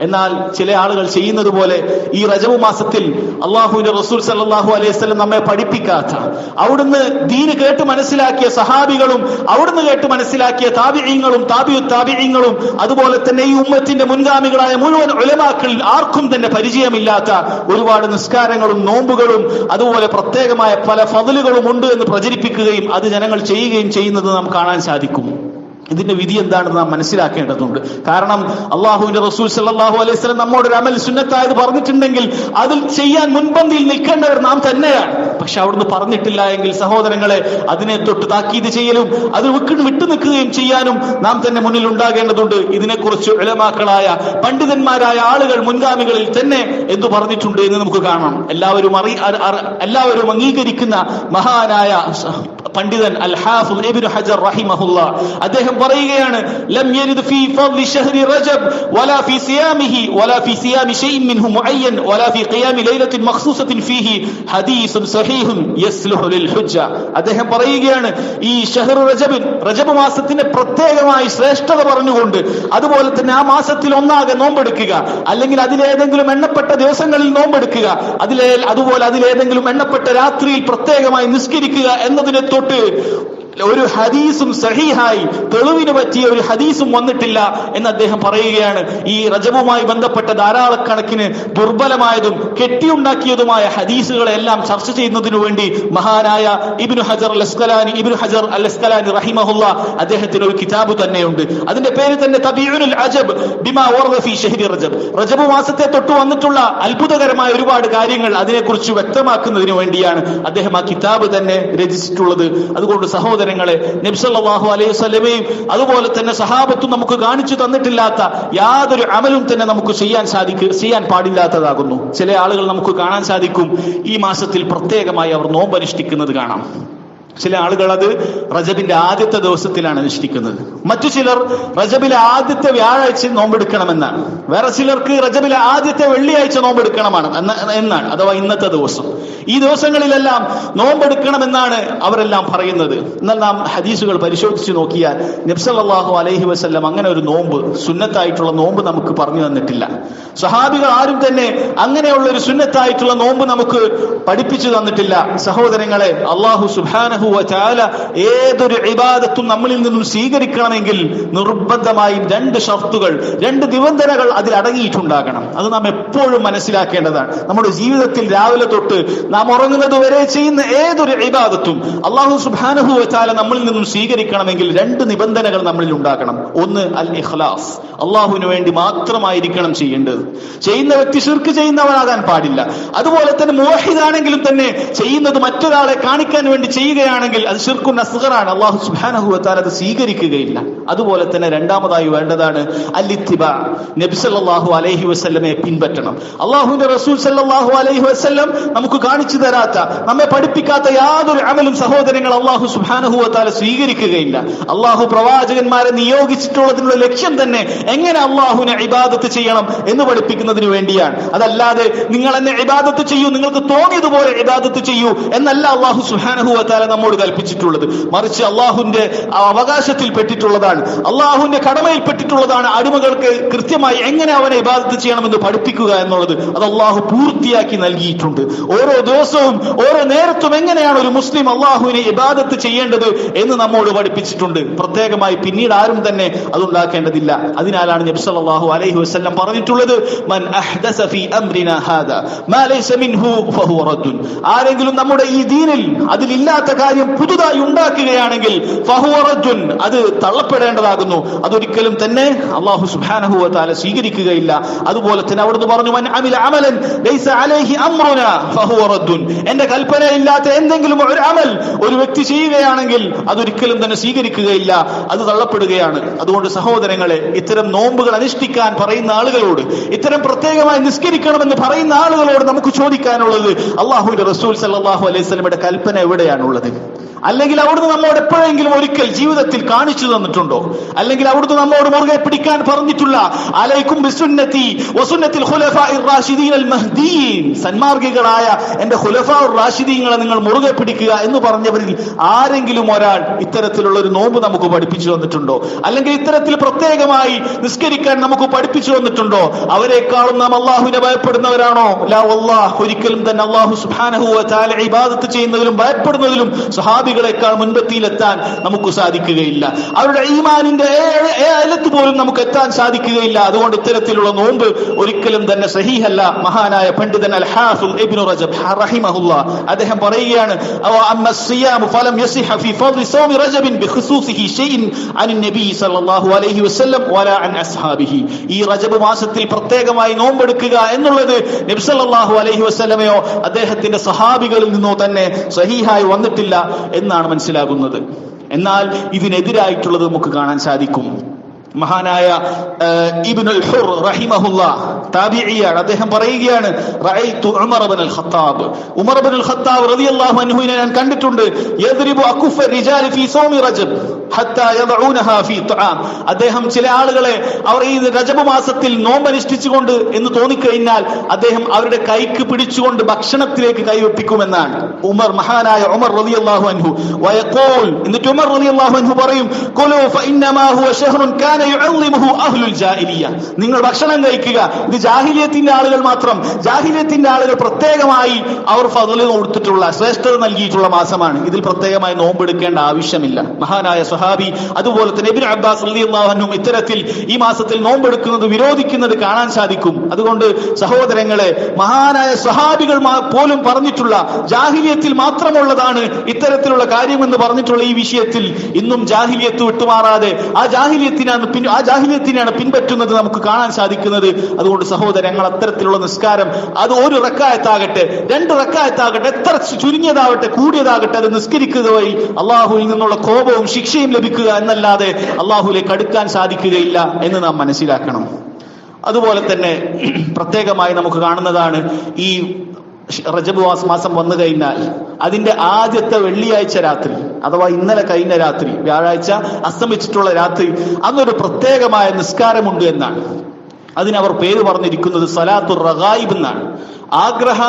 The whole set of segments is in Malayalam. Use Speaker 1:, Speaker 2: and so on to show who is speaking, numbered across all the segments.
Speaker 1: എന്നാൽ ചില ആളുകൾ ചെയ്യുന്നത് പോലെ ഈ റജബ് മാസത്തിൽ അള്ളാഹുവിന്റെ റസൂൽ സല്ലല്ലാഹു അലൈഹി വസല്ലം നമ്മെ പഠിപ്പിക്കാത്ത, അവിടുന്ന് ദീന് കേട്ട് മനസ്സിലാക്കിയ സഹാബികളും അവിടുന്ന് കേട്ട് മനസ്സിലാക്കിയ താബിഈങ്ങളും താബിഈങ്ങളും അതുപോലെ തന്നെ ഈ ഉമ്മത്തിന്റെ മുൻഗാമികളായ മുഴുവൻ ഉലമാക്കളിൽ ആർക്കും തന്നെ പരിചയമില്ലാത്ത ഒരുപാട് നിസ്കാരങ്ങളും നോമ്പുകളും അതുപോലെ പ്രത്യേകമായ പല ഫضലുകളും ഉണ്ട് എന്ന് പ്രചരിപ്പിക്കുകയും അത് ജനങ്ങൾ ചെയ്യുകയും ചെയ്യുന്നത് നാം കാണാൻ സാധിക്കും. ഇതിന്റെ വിധി എന്താണെന്ന് നാം മനസ്സിലാക്കേണ്ടതുണ്ട്. കാരണം അള്ളാഹുവിന്റെ റസൂൽ സല്ലല്ലാഹു അലൈഹി വസല്ലം നമ്മോടൊരു അമൽ സുന്നത്തായത് പറഞ്ഞിട്ടുണ്ടെങ്കിൽ അതിൽ ചെയ്യാൻ മുൻപന്തിയിൽ നിൽക്കേണ്ടവർ നാം തന്നെയാണ്. പക്ഷെ അവിടുന്ന് പറഞ്ഞിട്ടില്ല എങ്കിൽ സഹോദരങ്ങളെ, അതിനെ തൊട്ട് താക്കീത് ചെയ്യലും അത് വിട്ടു നിൽക്കുകയും ചെയ്യാനും നാം തന്നെ മുന്നിൽ ഉണ്ടാകേണ്ടതുണ്ട്. ഇതിനെക്കുറിച്ച് ഉലമാക്കളായ പണ്ഡിതന്മാരായ ആളുകൾ മുൻഗാമികളിൽ തന്നെ എന്തു പറഞ്ഞിട്ടുണ്ട് എന്ന് നമുക്ക് കാണാം. എല്ലാവരും അംഗീകരിക്കുന്ന മഹാനായ പണ്ഡിതൻ അൽ ഹാഫിദ് ഇബ്നു ഹജർ റഹിമഹുല്ലാ അദ്ദേഹം പറയുകയാണ്, ലം യരിദ് ഫീ ഫദ്ലി ശഹ്രി റജബ് വലാ ഫീ സിയാമിഹി വലാ ഫീ സിയാമി ശൈഇൻ മിൻഹു മുഅയ്യൻ വലാ ഫീ ഖിയാമി ലൈലത്തിൻ മഖ്സൂസത്തിൻ ഫീഹി ഹദീസുൻ സഹീഹുൻ യസ്ലുഹു ലിൽ ഹുജ്ജ. അദ്ദേഹം പറയുകയാണ്, ഈ ശഹ്റു റജബ് മാസത്തിന്റെ പ്രത്യേകമായി ശ്രേഷ്ഠത പറഞ്ഞുകൊണ്ട് അതുപോലെ തന്നെ ആ മാസത്തിൽ ഒന്നാകെ നോമ്പെടുക്കുക, അല്ലെങ്കിൽ അതിലേതെങ്കിലും എണ്ണപ്പെട്ട ദിവസങ്ങളിൽ നോമ്പെടുക്കുക, അതുപോലെ അതിലേതെങ്കിലും എണ്ണപ്പെട്ട രാത്രിയിൽ പ്രത്യേകമായി നിസ്കരിക്കുക എന്നതിനെ തൊട്ട് ഒരു ഹദീസും സഹീഹായി തെളിവിന് പറ്റിയ ഒരു ഹദീസും വന്നിട്ടില്ല എന്ന് അദ്ദേഹം പറയുകയാണ്. ഈ റജബുമായി ബന്ധപ്പെട്ട ധാരാളക്കണക്കിന് ദുർബലമായതും കെട്ടിയുണ്ടാക്കിയതുമായ ഹദീസുകളെല്ലാം ചർച്ച ചെയ്യുന്നതിനു വേണ്ടി മഹാനായ ഇബ്നു ഹജർ അൽ അസ്കലാനി റഹിമഹുല്ല അദ്ദേഹത്തിന് ഒരു കിതാബ് തന്നെയുണ്ട്. അതിന്റെ പേര് തന്നെ തബീഉനുൽ അജബ് ബിമാ വറദ ഫീ ശഹ്രി റജബ്. റജബ് മാസത്തെ തൊട്ട് വന്നിട്ടുള്ള അത്ഭുതകരമായ ഒരുപാട് കാര്യങ്ങൾ അതിനെക്കുറിച്ച് വ്യക്തമാക്കുന്നതിന് വേണ്ടിയാണ് അദ്ദേഹം ആ കിതാബ് തന്നെ രചിച്ചിട്ടുള്ളത്. അതുകൊണ്ട് സഹോദരങ്ങളെ, നബി സല്ലല്ലാഹു അലൈഹി വസല്ലമയും അതുപോലെ തന്നെ സഹാബത്തും നമുക്ക് കാണിച്ചു തന്നിട്ടില്ലാത്ത യാതൊരു അമലും തന്നെ നമുക്ക് ചെയ്യാൻ പാടില്ലാത്തതാകുന്നു. ചില ആളുകൾ നമുക്ക് കാണാൻ സാധിക്കും, ഈ മാസത്തിൽ പ്രത്യേകമായി അവർ നോമ്പ് അനുഷ്ഠിക്കുന്നത് കാണാം. ചില ആളുകൾ അത് റജബിന്റെ ആദ്യത്തെ ദിവസത്തിലാണ് അനുഷ്ഠിക്കുന്നത്. മറ്റു ചിലർ റജബിലെ ആദ്യത്തെ വ്യാഴാഴ്ച നോമ്പെടുക്കണമെന്നാണ്. വേറെ ചിലർക്ക് റജബിലെ ആദ്യത്തെ വെള്ളിയാഴ്ച നോമ്പെടുക്കണമെന്നാണ്, അഥവാ ഇന്നത്തെ ദിവസം. ഈ ദിവസങ്ങളിലെല്ലാം നോമ്പെടുക്കണമെന്നാണ് അവരെല്ലാം പറയുന്നത്. എന്നാൽ നാം ഹദീസുകൾ പരിശോധിച്ച് നോക്കിയാൽ നബി സല്ലല്ലാഹു അലൈഹി വസല്ലം അങ്ങനെ ഒരു നോമ്പ്, സുന്നത്തായിട്ടുള്ള നോമ്പ് നമുക്ക് പറഞ്ഞു തന്നിട്ടില്ല. സഹാബികൾ ആരും തന്നെ അങ്ങനെയുള്ള ഒരു സുന്നത്തായിട്ടുള്ള നോമ്പ് നമുക്ക് പഠിപ്പിച്ചു തന്നിട്ടില്ല. സഹോദരങ്ങളെ, അല്ലാഹു സുബ്ഹാനഹു വ തആല ഏതൊരു ഇബാദത്തും നമ്മളിൽ നിന്നും സ്വീകരിക്കണമെങ്കിൽ നിർബന്ധമായും രണ്ട് ഷർത്തുകൾ, രണ്ട് നിബന്ധനകൾ അതിൽ അടങ്ങിയിട്ടുണ്ടാകണം. അത് നാം എപ്പോഴും മനസ്സിലാക്കേണ്ടതാണ്. നമ്മുടെ ജീവിതത്തിൽ രാവിലെ തൊട്ട് നാം ഉറങ്ങുന്നത് വരെ ചെയ്യുന്ന ഏതൊരു ഇബാദത്തും അല്ലാഹു സുബ്ഹാനഹു വ തആല നമ്മളിൽ നിന്നും സ്വീകരിക്കണമെങ്കിൽ രണ്ട് നിബന്ധനകൾ നമ്മളിൽ ഉണ്ടാകണം. ഒന്ന് അൽ ഇഖ്ലാസ്, അള്ളാഹുവിന് വേണ്ടി മാത്രമായിരിക്കണം ചെയ്യേണ്ടത്. ചെയ്യുന്ന വ്യക്തി ശിർക്ക് ചെയ്യുന്നവനാകാൻ പാടില്ല. അതുപോലെ തന്നെ മുവഹിദാണെങ്കിലും തന്നെ ചെയ്യുന്നത് മറ്റൊരാളെ കാണിക്കാൻ വേണ്ടി ചെയ്യുകയാണെങ്കിൽ അത് ശിർക്കുൻ അസ്ഗറാണ്. അല്ലാഹു സുബ്ഹാനഹു വ തആല അത് സ്വീകരിക്കുകയില്ല. അതുപോലെ തന്നെ രണ്ടാമതായി വേണ്ടതാണ് അൽ ഇത്തിബാ, നബി സല്ലല്ലാഹു അലൈഹി വസല്ലമയെ പിൻപറ്റണം. അല്ലാഹുവിന്റെ റസൂൽ സല്ലല്ലാഹു അലൈഹി വസല്ലം നമുക്ക് കാണിച്ചു തരാത്ത, നമ്മെ പഠിപ്പിക്കാത്ത യാതൊരു അമലും സഹോദരങ്ങൾ അല്ലാഹു സുബ്ഹാനഹു വ തആല സ്വീകരിക്കുകയില്ല. അല്ലാഹു പ്രവാചകന്മാരെ നിയോഗിച്ചിട്ടുള്ളതിനുള്ള ലക്ഷ്യം തന്നെ എങ്ങനെ അല്ലാഹുവിനെ ഇബാദത്ത് ചെയ്യണം എന്ന് പഠിപ്പിക്കുന്നതിന് വേണ്ടിയാണ്. അതല്ലാതെ നിങ്ങൾ എന്നെ ഇബാദത്ത് ചെയ്യൂ, നിങ്ങൾക്ക് തോന്നിയതുപോലെ ഇബാദത്ത് ചെയ്യൂ എന്നല്ല അല്ലാഹു സുബ്ഹാനഹു വ തആല നമ്മോട് കൽപ്പിച്ചിട്ടുള്ളത്. മറിച്ച് അല്ലാഹുവിന്റെ അവകാശത്തിൽ പെട്ടിട്ടുള്ളതാണ്, അല്ലാഹുവിന്റെ കടമയിൽ പെട്ടിട്ടുള്ളതാണ് അടിമകൾക്ക് കൃത്യമായി എങ്ങനെ അവനെ ഇബാദത്ത് ചെയ്യണമെന്ന് പഠിപ്പിക്കുക എന്നുള്ളത്. അത് അല്ലാഹു പൂർത്തിയാക്കി നൽകിയിട്ടുണ്ട്. ഓരോ ദിവസവും ഓരോ നേരത്തും എങ്ങനെയാണ് ഒരു മുസ്ലിം അല്ലാഹുവിനെ ഇബാദത്ത് ചെയ്യേണ്ടത് എന്ന് നമ്മോട് പഠിപ്പിച്ചിട്ടുണ്ട്. പ്രത്യേകമായി പിന്നീട് ആരും തന്നെ അതുണ്ടാക്കേണ്ടതില്ല. അതിനാലാണ് നബി സല്ലല്ലാഹു അലൈഹി വസല്ലം പറഞ്ഞിട്ടുള്ളത്, മൻ അഹ്ദസ ഫീ അംരിനാ ഹാദാ മാ ലൈസ മിൻഹു ഫഹുവ റദ്ദുൻ. ആരെങ്കിലും നമ്മുടെ ഈ ദീനിൽ അതിലില്ലാത്ത കാര്യം പുതുതായി ഉണ്ടാക്കുകയാണെങ്കിൽ ഫഹുവ റദ്ദുൻ, അത് തള്ളപ്പെടേണ്ടതാകുന്നു. അതൊരിക്കലും തന്നെ അല്ലാഹു സുബ്ഹാനഹു വ തആല സ്വീകരിക്കുകയില്ല. അതുപോലെ തന്നെ അവിടുന്ന് പറഞ്ഞു, മൻ അമില അമലൻ ലൈസ അലൈഹി അംറുനാ ഫഹുവ റദ്ദുൻ. എന്റെ കൽപ്പനയില്ലാത്ത എന്തെങ്കിലും ഒരു അമൽ ഒരു വ്യക്തി ചെയ്യുകയാണെങ്കിൽ അതൊരിക്കലും തന്നെ സ്വീകരിക്കുകയില്ല, അത് തള്ളപ്പെടുകയാണ്. അതുകൊണ്ട് സഹോദരങ്ങളെ, ഇത്തരം നോമ്പുകൾ അനുഷ്ഠിക്കാൻ പറയുന്ന ആളുകളോട്, ഇത്തരം പ്രത്യേകമായി നിസ്കരിക്കണമെന്ന് പറയുന്ന ആളുകളോട് നമുക്ക് ചോദിക്കാനുള്ളത്, അല്ലാഹുവിന്റെ റസൂൽ സല്ലല്ലാഹു അലൈഹി വസല്ലമയുടെ കൽപ്പന എവിടെയാണുള്ളത്? അല്ലെങ്കിൽ അവിടുന്ന് നമ്മോട് എപ്പോഴെങ്കിലും ഒരിക്കൽ ജീവിതത്തിൽ കാണിച്ചു തന്നിട്ടുണ്ടോ? അല്ലെങ്കിൽ അവിടുന്ന് നമ്മോട് മുറുകെ പിടിക്കാൻ പറഞ്ഞിട്ടുള്ള അലൈക്കും ബിസുന്നതി വസുന്നത്തിൽ ഖുലഫാഇർ റാഷിദീൻ മഹ്ദിയീൻ, സന്മാർഗികളായ എന്റെ ഖുലഫാഉർ റാഷിദീങ്ങളെ നിങ്ങൾ മുറുകെ പിടിക്കുക എന്ന് പറഞ്ഞവരിൽ ആരെങ്കിലും ഒരാൾ ഇത്തരത്തിലുള്ള ഒരു നോമ്പ് നമുക്ക് പഠിപ്പിച്ചു തന്നിട്ടുണ്ടോ? അല്ലെങ്കിൽ ഇത്തരത്തിൽ പ്രത്യേകമായി നിസ്കരിക്കാൻ നമുക്ക് പഠിപ്പിച്ചു തന്നിട്ടുണ്ടോ? അവരെക്കാളും നാം അള്ളാഹുവിനെ ഭയപ്പെടുന്നവരാണോ? ലാ വല്ലാഹ്, ഒരിക്കലും തന്നെ അള്ളാഹു സുബ്ഹാനഹു വ തആല ഇബാദത്ത് ചെയ്യുന്നതിലും ഭയപ്പെടുന്നതിലും സ്വഹാബികളെക്കാൾ മുൻപത്തിയിലെത്താൻ നമുക്ക് സാധിക്കുകയില്ല. അവരുടെ ഈമാനിന്റെ ഏലത്ത് പോലും നമുക്ക് എത്താൻ സാധിക്കുകയില്ല. അതുകൊണ്ട് ഇത്തരത്തിലുള്ള നോമ്പ് ഒരിക്കലും തന്നെ സഹീഹല്ല. മഹാനായ പണ്ഡിതൻ അൽ ഹാഫിദ് ഇബ്നു റജബ് റഹിമഹുല്ലാഹ് അദ്ദേഹം പറയുകയാണ്, അമ്മസ്സിയാമു ഫലം യസിഹ ഫീ ഫദ്ലി സൗമി റജബിൻ ബിഖുസൂസിഹി ഷൈഇൻ അനിൻ നബി സല്ലല്ലാഹു അലൈഹി വസല്ലം വലാ അൻ അസ്ഹാബിഹി. ഈ റജബ് മാസത്തിൽ പ്രത്യേകമായി നോമ്പെടുക്കുക എന്നുള്ളത് നബി സല്ലല്ലാഹു അലൈഹി വസല്ലമയോ അദ്ദേഹത്തിന്റെ സഹാബികളിൽ നിന്നോ തന്നെ സഹീഹായി വന്നിട്ടില്ല എന്നാണ് മനസ്സിലാകുന്നത്. എന്നാൽ ഇതിനെതിരായിട്ടുള്ളത് നമുക്ക് കാണാൻ സാധിക്കും. മഹാനായ ഇബ്നുൽ ഹുർ റഹിമഹുല്ലാഹ് താബിഈയാണ്. അദ്ദേഹം പറയുകയാണ്, റഅയ്തു ഉമർ ഇബ്നുൽ ഖത്താബ്, ഉമർ ഇബ്നുൽ ഖത്താബ് റളിയല്ലാഹു അൻഹുവിനെ ഞാൻ കണ്ടിട്ടുണ്ട്, യദ്രിബു അകുഫ റിജാലി ഫീ സൗമി റജബ് ഹത്താ യദഊനഹാ ഫീ തുആം. അദ്ദേഹം ചില ആളുകളെ അവർ ഈ റജബ് മാസത്തിൽ നോമ്പനുഷ്ഠിച്ചുകൊണ്ട് എന്ന് തോന്നിക്കഴിഞ്ഞാൽ അദ്ദേഹം അവരുടെ കൈക്ക് പിടിച്ചുകൊണ്ട് ഭക്ഷണത്തിലേക്ക് കൈവെപ്പിക്കുമെന്നാണ് മഹാനായ ഉമർ റളിയല്ലാഹു അൻഹു. വയഖൂൽ, എന്നിട്ട് ഉമർ റളിയല്ലാഹു അൻഹു പറയും, ഖുലൂ ഫഇന്നമാ ഹുവ ശഹ്റുൻ കാന യുഅല്ലിമുഹു അഹ്ലുൽ ജാഹിലിയ്യ. നിങ്ങൾ ഭക്ഷണം കഴിക്കുക, ഇത് ജാഹിലിയത്തിന്റെ ആളുകൾ മാത്രം, ജാഹിലിയത്തിന്റെ ആളുകൾ പ്രത്യേകമായി അവർ ഫദ്ല് കൊടുത്തിട്ടുള്ള ശ്രേഷ്ഠത നൽകിയിട്ടുള്ള മാസമാണ്. ഇതിൽ പ്രത്യേകമായി നോമ്പെടുക്കേണ്ട ആവശ്യമില്ല. മഹാനായ സ്വഹാബി അതുപോലെ തന്നെ ഇബ്നു അബ്ബാസ് റളിയല്ലാഹു അൻഹു ഇത്തരത്തിൽ ഈ മാസത്തിൽ നോമ്പെടുക്കുന്നത് വിരോധിക്കുന്നത് കാണാൻ സാധിക്കും. അതുകൊണ്ട് സഹോദരങ്ങളെ, മഹാനായ സ്വഹാബികൾ പോലും പറഞ്ഞിട്ടുള്ള ജാഹിലിയത്തിൽ മാത്രമുള്ളതാണ് ഇത്തരത്തിലുള്ള കാര്യമെന്ന് പറഞ്ഞിട്ടുള്ള ഈ വിഷയത്തിൽ ഇന്നും ജാഹിലിയത്ത് വിട്ടുമാറാതെ ആ ജാഹിലിയത്തിനാണ് പിൻപറ്റുന്നത് നമുക്ക് കാണാൻ സാധിക്കുന്നത്. അതുകൊണ്ട് സഹോദരങ്ങൾ, അത്തരത്തിലുള്ള നിസ്കാരം അത് ഒരു റക്അത്താകട്ടെ, 2 റക്അത്താകട്ടെ, എത്ര ചുരുങ്ങിയതാവട്ടെ കൂടിയതാകട്ടെ, അത് നിസ്കരിക്കുക വഴി അള്ളാഹുവിൽ നിന്നുള്ള കോപവും ശിക്ഷയും ലഭിക്കുക എന്നല്ലാതെ അള്ളാഹുവിലേക്ക് അടുക്കാൻ സാധിക്കുകയില്ല എന്ന് നാം മനസ്സിലാക്കണം. അതുപോലെ തന്നെ പ്രത്യേകമായി നമുക്ക് കാണുന്നതാണ്, ഈ റജബ് മാസം വന്നു കഴിഞ്ഞാൽ അതിന്റെ ആദ്യത്തെ വെള്ളിയാഴ്ച രാത്രി അഥവാ ഇന്നലെ കഴിഞ്ഞ രാത്രി, വ്യാഴാഴ്ച അസ്തമിച്ചിട്ടുള്ള രാത്രി, അന്നൊരു പ്രത്യേകമായ നിസ്കാരമുണ്ട് എന്നാണ്. അതിനവർ പേര് പറഞ്ഞിരിക്കുന്നത് സലാത്തുർ റഗായിബ് എന്നാണ്. ആഗ്രഹ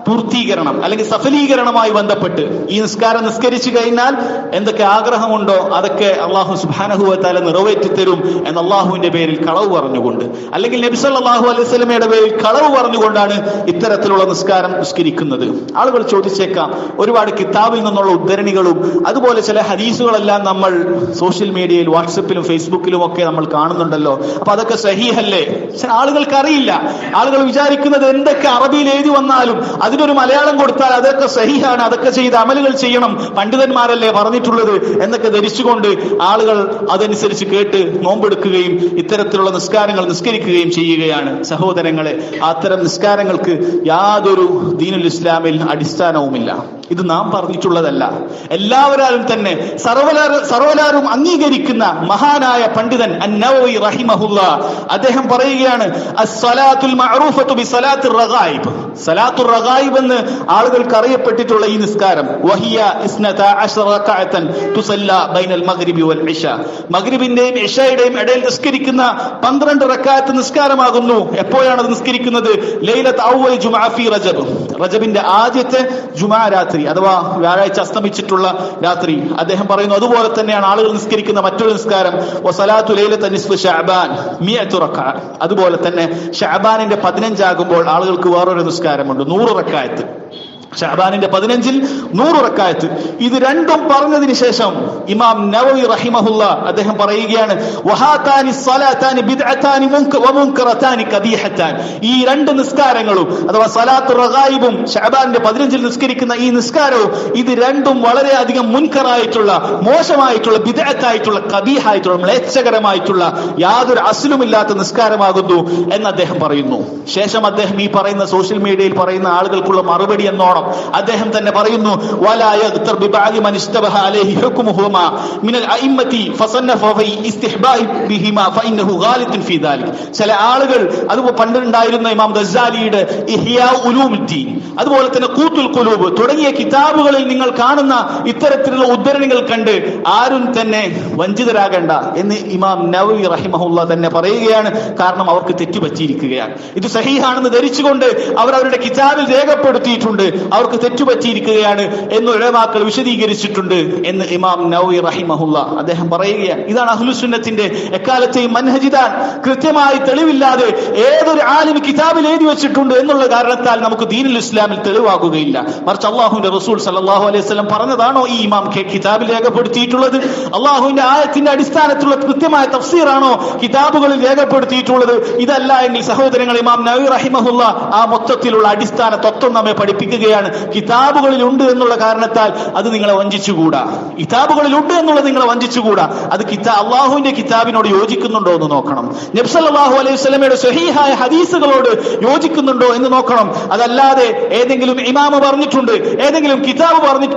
Speaker 1: പൂർത്തീകരണം അല്ലെങ്കിൽ സഫലീകരണമായി ബന്ധപ്പെട്ട് ഈ നിസ്കാരം നിസ്കരിച്ചു കഴിഞ്ഞാൽ എന്തൊക്കെ ആഗ്രഹമുണ്ടോ അതൊക്കെ അള്ളാഹു സുബ്ഹാനഹു വ തആല നിറവേറ്റി തരും എന്ന് അള്ളാഹുവിന്റെ പേരിൽ കളവ് പറഞ്ഞുകൊണ്ട്, അല്ലെങ്കിൽ നബി സല്ലല്ലാഹു അലൈഹി വസല്ലമയുടെ പേരിൽ കളവ് പറഞ്ഞുകൊണ്ടാണ് ഇത്തരത്തിലുള്ള നിസ്കാരം നിസ്കരിക്കുന്നത്. ആളുകൾ ചോദിച്ചേക്കാം, ഒരുപാട് കിതാബിൽ നിന്നുള്ള ഉദ്ധരണികളും അതുപോലെ ചില ഹദീസുകളെല്ലാം നമ്മൾ സോഷ്യൽ മീഡിയയിൽ വാട്സപ്പിലും ഫേസ്ബുക്കിലും ഒക്കെ നമ്മൾ കാണുന്നുണ്ടല്ലോ, അപ്പൊ അതൊക്കെ സഹീഹല്ലേ? ആളുകൾക്ക് അറിയില്ല. ആളുകൾ വിചാരിക്കുന്നത് എന്തൊക്കെ അറബിയിൽ എഴുതി വന്നാലും അതിനൊരു മലയാളം കൊടുത്താൽ അതൊക്കെ സഹീഹാണ്, അതൊക്കെ ചെയ്ത് അമലുകൾ ചെയ്യണം, പണ്ഡിതന്മാരല്ലേ പറഞ്ഞിട്ടുള്ളത് എന്നൊക്കെ ധരിച്ചുകൊണ്ട് ആളുകൾ അതനുസരിച്ച് കേട്ട് നോമ്പെടുക്കുകയും ഇത്തരത്തിലുള്ള നിസ്കാരങ്ങൾ നിസ്കരിക്കുകയും ചെയ്യുകയാണ്. സഹോദരങ്ങളെ, അത്തരം നിസ്കാരങ്ങൾക്ക് യാതൊരു ദീനുൽ ഇസ്ലാമിൽ അടിസ്ഥാനവുമില്ല. ഇത് നാം പറഞ്ഞിട്ടുള്ളതല്ല. എല്ലാവരും തന്നെ സർവലാരും അംഗീകരിക്കുന്ന മഹാനായ പണ്ഡിതൻ അൻ-നവവി റഹിമഹുല്ലാഹ് അദ്ദേഹം പറയുകയാണ്, അസ്സലാത്തുൽ മഅറൂഫത്തു ബിസലാത്തുർ റഗായിബ്. സലാത്തുർ റഗായിബ് എന്ന് ആളുകൾക്ക് അറിയപ്പെട്ടിട്ടുള്ള ഈ നിസ്കാരം വഹിയ 12 റകഅതൻ തുസല്ല ബൈനൽ മഗ്രിബി വൽ ഇശാ. മഗ്രിബിന്റെയും ഇശായുടെയും ഇടയിൽ നിസ്കരിക്കുന്ന 12 റകഅത്ത് നിസ്കാരമാകുന്നു. എപ്പോഴാണ് അത് നിസ്കരിക്കുന്നത്? ലൈലത്ത് അവ്വൽ ജുമുഅ ഫി റജബ്, റജബിന്റെ ആദ്യത്തെ ജുമുഅ രാത്രി അഥവാ വ്യാഴാഴ്ച അസ്തമിച്ചിട്ടുള്ള രാത്രി. അദ്ദേഹം പറയുന്നു, അതുപോലെ തന്നെയാണ് ആളുകൾ നിസ്കരിക്കുന്ന മറ്റൊരു നിസ്കാരം വസലാത്തു ലൈലത്ത് നിസ്ഫ് ശഅബാൻ 100 റകഅ. അതുപോലെ തന്നെ ശഅബാനിന്റെ 15 ആകുമ്പോൾ ആളുകൾക്ക് വേറൊരു നിസ്കാരമുണ്ട്, 100 റകഅത്ത്. ഷഅബാനിന്റെ 15-ൽ 100 റക്അത്ത്. ഇത് രണ്ടും പറഞ്ഞതിന് ശേഷം ഇമാം നവവി റഹിമഹുല്ലാഹ് അദ്ദേഹം പറയുകയാണ്, വഹാതാനി സ്വലാതാനി ബിദ്അതാനി വമുൻകറതാനി കബീഹതാൻ. ഈ 2 നിസ്കാരങ്ങളും അഥവാ സലാത്തു റഗായിബും ഷഅബാനിന്റെ 15-ൽ നിസ്കരിക്കുന്ന ഈ നിസ്കാരവും ഇത് രണ്ടും വളരെയധികം മുൻകറായിട്ടുള്ള, മോശമായിട്ടുള്ള, ബിദ്അത്തായിട്ടുള്ള, കബീഹായിട്ടുള്ള, മ്ലേച്ഛകരമായിട്ടുള്ള, യാതൊരു അസ്ലുമില്ലാത്ത നിസ്കാരമാകുന്നു എന്ന് അദ്ദേഹം പറയുന്നു. ശേഷം അദ്ദേഹം ഈ പറയുന്ന സോഷ്യൽ മീഡിയയിൽ പറയുന്ന ആളുകൾക്കുള്ള മറുപടി എന്നോണം പോകണം. അദ്ദേഹം തന്നെ പറയുന്നു, വലാ യഗ്തർ ബിബഅദി മൻ ഇസ്തബഹ അലൈഹി ഹുക്മുഹുമാ മിനൽ അഇമ്മത്തി ഫസന്നഫ ഫി ഇസ്തിഹ്ബാഇ ബിഹിമാ ഫഇന്നഹു ഗാലിത്തുൻ ഫീ ദാലിക്. ചില ആളുകൾ, അതുപോലെ പണ്ടുണ്ടായിരുന്ന ഇമാം ഗസാലിയുടെ ഇഹ്യാ ഉലൂമുദ്ദീൻ, അതുപോലെ തന്നെ ഖൂത്തുൽ ഖുലൂബ് തുടങ്ങിയ കിതാബുകളിൽ നിങ്ങൾ കാണുന്ന ഇത്തരത്തിലുള്ള ഉദ്ധരണികൾ കണ്ട് ആരും തന്നെ വഞ്ചിതരാകേണ്ട എന്ന് ഇമാം നവവി റഹിമഹുല്ലാ തന്നെ പറയുകയാണ്. കാരണം അവർക്ക് തെറ്റുപറ്റിയിരിക്കുകയാണ്. ഇത് സഹീഹാണെന്ന് ധരിച്ചുകൊണ്ട് അവർ അവരുടെ കിതാബിൽ രേഖപ്പെടുത്തിയിട്ടുണ്ട്, അവർക്ക് തെറ്റുപറ്റിയിരിക്കുകയാണ് എന്ന് ഉലമാക്കൾ വിശദീകരിച്ചിട്ടുണ്ട് എന്ന് ഇമാം നവവി റഹിമഹുല്ലാ അദ്ദേഹം പറയുകയാണ്. ഇതാണ് അഹ്ലുസുന്നത്തിന്റെ എക്കാലത്തെയും മൻഹജിദാൻ. കൃത്യമായി തെളിവില്ലാതെ ഏതൊരു ആലിം കിതാബിൽ എഴുതി വെച്ചിട്ടുണ്ട് എന്നുള്ള കാരണത്താൽ നമുക്ക് ദീനുൽ ഇസ്ലാമിൽ തെളിവാകുകയില്ല. മറിച്ച് അള്ളാഹുവിന്റെ റസൂൽ സല്ലല്ലാഹു അലൈഹി വസല്ലം പറഞ്ഞതാണോ ഈ ഇമാം കിതാബിൽ രേഖപ്പെടുത്തിയിട്ടുള്ളത്? അള്ളാഹുവിന്റെ ആയത്തിന്റെ അടിസ്ഥാനത്തിലുള്ള കൃത്യമായ തഫ്സീറാണോ കിതാബുകളിൽ രേഖപ്പെടുത്തിയിട്ടുള്ളത്? ഇതല്ല എങ്കിൽ സഹോദരങ്ങൾ, ഇമാം നവവി റഹിമഹുല്ല ആ മൊത്തത്തിലുള്ള അടിസ്ഥാന തത്വം നമ്മെ പഠിപ്പിക്കുകയാണ്. കിതാബുകളിൽ ഉണ്ട് എന്നുള്ള കാരണത്താൽ അത് നിങ്ങളെ വഞ്ചിച്ചുകൂടാ. കിതാബുകളിൽ ഉണ്ട് എന്നുള്ളത് നിങ്ങളെ വഞ്ചിച്ചുകൂടാ. അത് അള്ളാഹുവിന്റെ കിതാബിനോട് യോജിക്കുന്നുണ്ടോ എന്ന് നോക്കണം. നബി സല്ലല്ലാഹു അലൈഹി വസല്ലമയുടെ സ്വഹീഹായ ഹദീസുകളോട് യോജിക്കുന്നുണ്ടോ എന്ന് നോക്കണം. അതല്ലാതെ ഏതെങ്കിലും ഇമാമ പറഞ്ഞിട്ടുണ്ട്, ഏതെങ്കിലും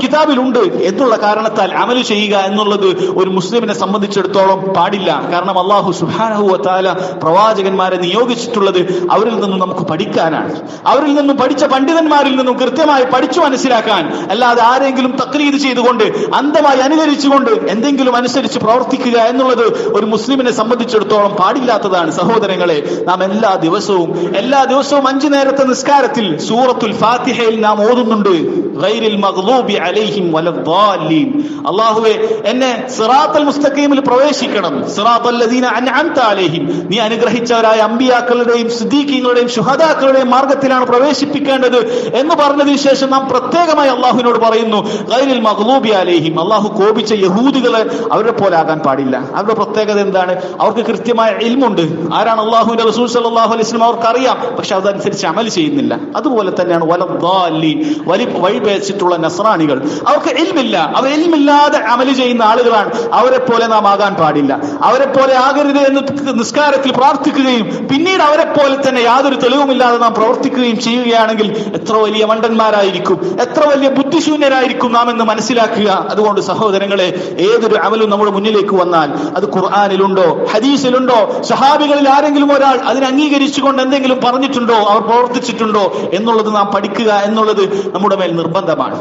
Speaker 1: കിതാബിലുണ്ട് എന്നുള്ള കാരണത്താൽ അമല് ചെയ്യുക എന്നുള്ളത് ഒരു മുസ്ലിമിനെ സംബന്ധിച്ചിടത്തോളം പാടില്ല. കാരണം അല്ലാഹു സുബ്ഹാനഹു വ തആല പ്രവാചകന്മാരെ നിയോഗിച്ചിട്ടുള്ളത് അവരിൽ നിന്നും നമുക്ക് പഠിക്കാനാണ്. അവരിൽ നിന്നും പഠിച്ച പണ്ഡിതന്മാരിൽ നിന്നും കൃത്യമായി പഠിച്ചു മനസ്സിലാക്കാൻ, അല്ലാതെ ആരെങ്കിലും തഖ്ലീദ് ചെയ്തുകൊണ്ട് അന്ധമായി അനുകരിച്ചുകൊണ്ട് എന്തെങ്കിലും അനുസരിച്ച് പ്രവർത്തിക്കുക എന്നുള്ളത് ഒരു മുസ്ലിമിനെ സംബന്ധിച്ചിടത്തോളം പാടില്ലാത്തതാണ്. സഹോദരങ്ങളെ, നാം എല്ലാ ദിവസവും 5 നേരത്തെ നിസ്കാരത്തിൽ സൂറത്തുൽ ഫാത്തിഹയിൽ നാം ഓതുന്നുണ്ട്, ഗൈറിൽ മഗ്ദൂബി അലൈഹിം വലദ്ദാലിൻ. അല്ലാഹുവേ, എന്നെ സിറാത്തൽ മുസ്തഖീമിൽ പ്രവേശിക്കണം, സിറാത്തൽ ലദീന അൻഅംത അലൈഹിം, നീ അനുഗ്രഹിച്ചവരായ അമ്പിയാക്കളുടെയും സിദ്ദീഖീങ്ങളുടെയും ശുഹദാക്കളുടെയും മാർഗത്തിലാണ് പ്രവേശിപ്പിക്കേണ്ടത് എന്ന് പറഞ്ഞതിന് ശേഷം നാം പ്രത്യേകമായി അള്ളാഹുവിനോട് പറയുന്നു ഗൈറിൽ മഗ്ദൂബി അലൈഹിം. അള്ളാഹു കോപിച്ച യഹൂദികളെ അവരെ പോലെ ആകാൻ പാടില്ല. അവരുടെ പ്രത്യേകത എന്താണ്? അവർക്ക് കൃത്യമായ ഇൽമുണ്ട്. ആരാണ് അള്ളാഹുവിന്റെ റസൂൽ സല്ലല്ലാഹു അലൈഹി വസല്ലം അവർക്കറിയാം, പക്ഷെ അതനുസരിച്ച് അമൽ ചെയ്യുന്നില്ല. അതുപോലെ തന്നെയാണ് വലദ്ദാലിൻ, വഴിപേച്ചിട്ടുള്ള നസ്രാണികൾ. അവർക്ക് ഇൽമില്ല, അവർ ഇൽമില്ലാതെ അമല് ചെയ്യുന്ന ആളുകളാണ്. അവരെ പോലെ നാം ആകാൻ പാടില്ല. അവരെ പോലെ ആകരുത് എന്ന് നിസ്കാരത്തിൽ പ്രാർത്ഥിക്കുകയും പിന്നീട് അവരെ പോലെ തന്നെ യാതൊരു തെളിവുമില്ലാതെ നാം പ്രവർത്തിക്കുകയും ചെയ്യുകയാണെങ്കിൽ എത്ര വലിയ മണ്ടന്മാരായിരിക്കും, എത്ര വലിയ ബുദ്ധിശൂന്യരായിരിക്കും നാം എന്ന് മനസ്സിലാക്കുക. അതുകൊണ്ട് സഹോദരങ്ങളെ, ഏതൊരു അമലും നമ്മുടെ മുന്നിലേക്ക് വന്നാൽ അത് ഖുർആനിലുണ്ടോ, ഹദീസിലുണ്ടോ, സഹാബികളിൽ ആരെങ്കിലും ഒരാൾ അതിനെ അംഗീകരിച്ചുകൊണ്ട് എന്തെങ്കിലും പറഞ്ഞിട്ടുണ്ടോ, അവർ പ്രവർത്തിച്ചിട്ടുണ്ടോ എന്നുള്ളത് നാം പഠിക്കുക എന്നുള്ളത് നമ്മുടെ മേൽ നിർബന്ധമാണ്.